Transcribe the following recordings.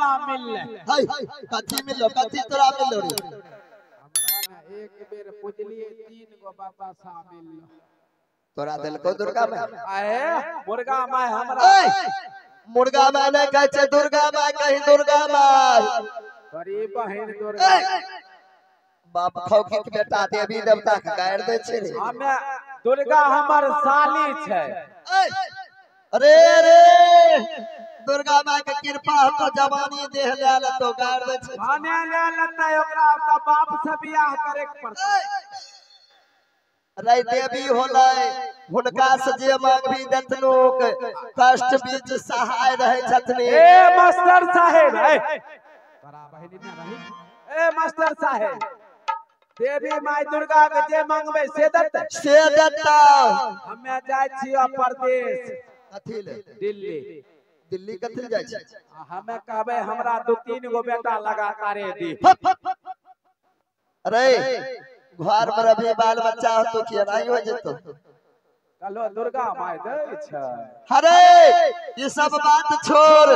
हमरा मिलले हाय कथी मिलो कथी तोरा मिलो रे हमरा ना एक बेर पूजलिए 3 गो बाबा शामिल तोरा दिल को दुर्गा माई आए मुर्गा माई हमरा मुर्गा माई ने कहे छे दुर्गा माई कहीं दुर्गा माई गरीब बहन दुर्गा बाप खौकी के बेटा देवी देवता के गाड़ दे छे हमें दुर्गा हमर साली छे अरे रे दुर्गा माई के कृपा तो जवानी देह ले तो गाड़ दे छे खाने ले लेता ओकरा त बाप से बियाह करे के पड़ता रे देवी होलै हुनका से जे मांगबी दतलोक कष्ट बीच सहाय रहे छथि ए मास्टर साहेब तोरा बहिनी ना रही ए मास्टर साहेब देवी माई दुर्गा के जे मांगबे से देता हमें जाय छियो परदेश कथि ले दिल्ली दिल्ली कथि जाय छै हमें कहबे हमरा 2-3 गो बेटा लगातारे दी अरे घर में रभी बाल बच्चा हो तो किया नहीं हो जेतो कलो दुर्गा माई दे छै अरे ये सब बात छोड़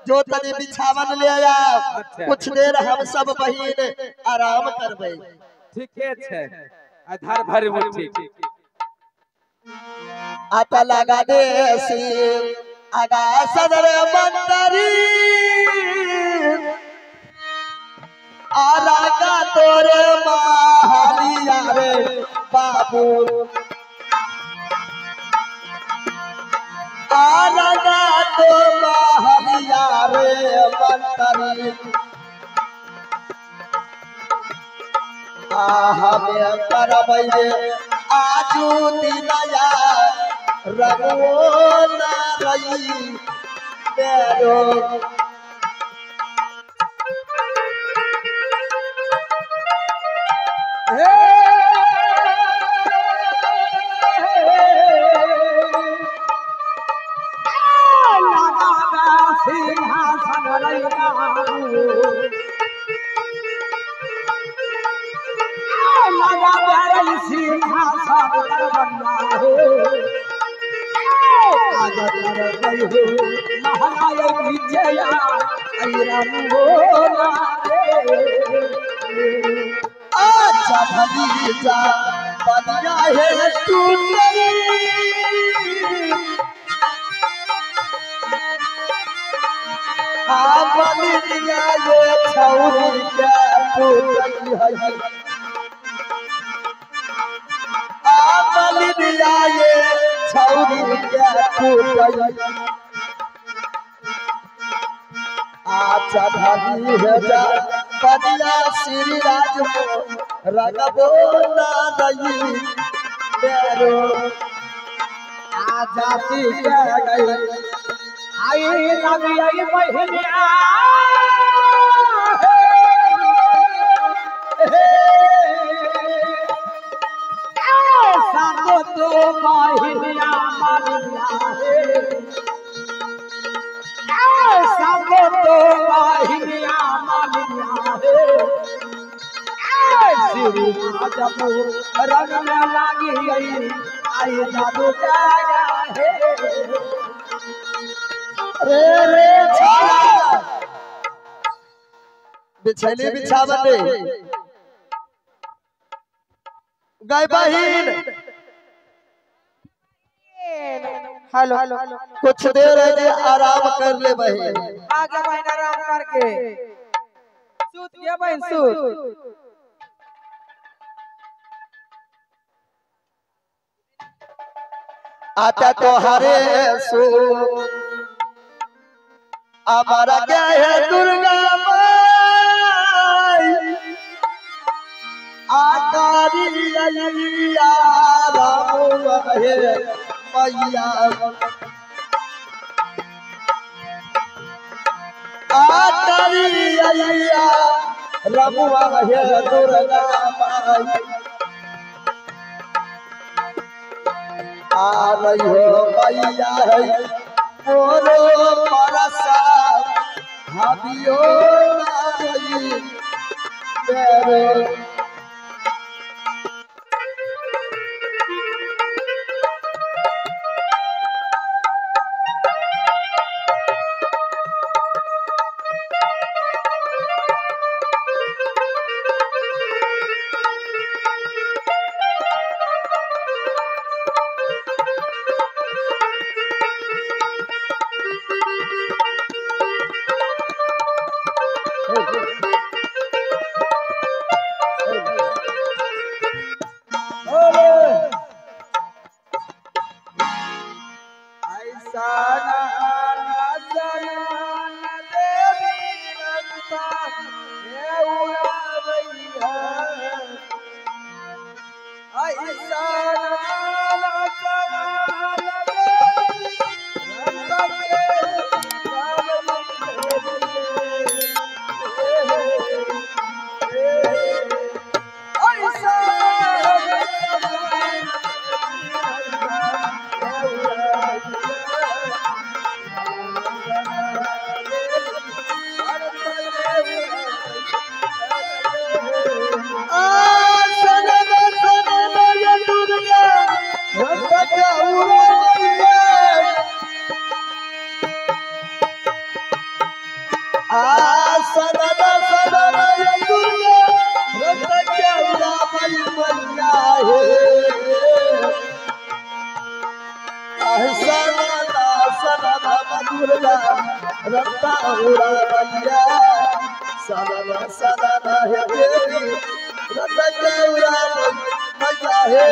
जो तनी बिछावन ले आ कुछ देर हम सब बहिन आराम करबे ठीके छै आधार भर मुट्ठी आता लगा देसी आगा सदर मंतरी आलागा तोरे मालिया रे बाबू आलागा तो मालिया रे मंतरी हमें करबे आजू दिनया रघुओ ना रही मेरो अच्छा भतीजा बनिया है तू बनिया ये छौरी के पुतली है बनिया ये छौरी के पुतली आचा भाभी है जा बनिया श्री राज रगबो ना दई मेरो आजाती के गई आई लगी आई बहनिया सातो तो बहनिया मारिया सातो तो बहनिया मारिया श्री राजपू रंग में लागी आई जादू जागा रे रे छाला बिछले बिछावन रे गए बहिन हेलो कुछ देर है आराम कर ले बहिन आगे बहन आराम करके सूत गया बहन सूत आता तो हरे सो हमारा क्या है दुर्गा माई आकारी अलिया राम है मैया आकारी अलिया रमुआ है दुर्गा माई आ रही हो मैया है मोरो परसा भाभियो ना रही मेरो ऐसा देवी रंता ये उड़ावैया ऐसा रंता उड़ा बलिया सदा सदा है देवी रंता उड़ा बलिया है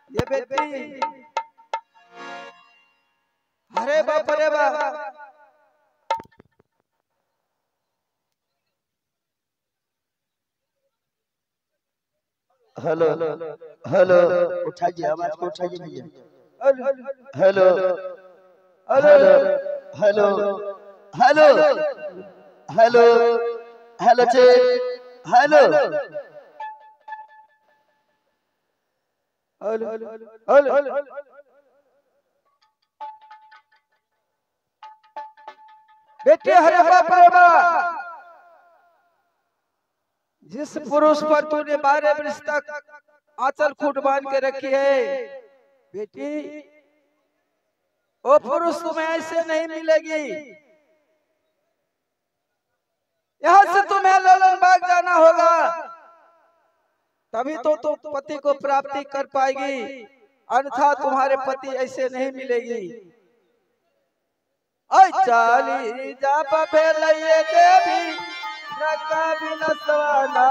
ये बेटी अरे बाप रे बाप हेलो हेलो उठाइए आवाज को उठाइए भैया hello hello hello hello hello hello जी हेलो हेलो बेटे हरे बाप रे बाप जिस पुरुष पर तूने 12 वर्ष तक आंचल खूट बांध के रखी है बेटी वो पुरुष तुम्हें ऐसे नहीं मिलेगी। यहाँ से तुम्हें ललन बाग जाना होगा तभी तो तुम पति को प्राप्ति कर पाएगी अन्यथा तुम्हारे पति ऐसे नहीं मिलेगी। चाली जा पे लइए देवी नका बिनसवाना